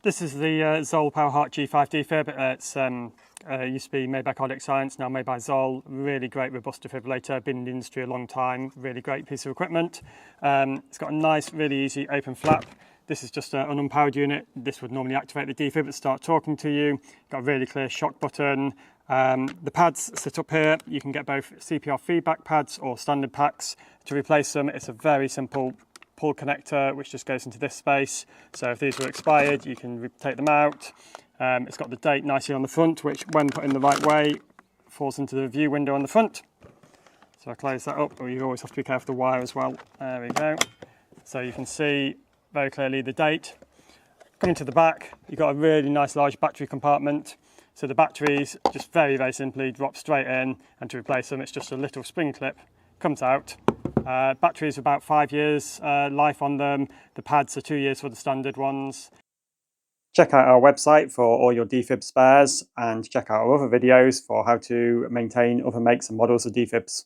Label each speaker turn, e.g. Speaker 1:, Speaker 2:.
Speaker 1: This is the ZOLL Powerheart G5 Defib. It's used to be made by Cardiac Science, now made by ZOLL. Really great, robust defibrillator. Been in the industry a long time. Really great piece of equipment. It's got a nice, really easy open flap. This is just an unpowered unit. This would normally activate the defib and start talking to you. Got a really clear shock button. The pads sit up here. You can get both CPR feedback pads or standard packs. To replace them, it's a very simple pull connector which just goes into this space. So if these were expired, you can take them out. It's got the date nicely on the front, which when put in the right way falls into the view window on the front. So I close that up, or you always have to be careful of the wire as well. There we go. So you can see very clearly the date. Coming to the back, you've got a really nice large battery compartment. So the batteries just very, very simply drop straight in, and to replace them, it's just a little spring clip, comes out. Batteries are about 5 years life on them. The pads are 2 years for the standard ones. Check out our website for all your defib spares, and check out our other videos for how to maintain other makes and models of defibs.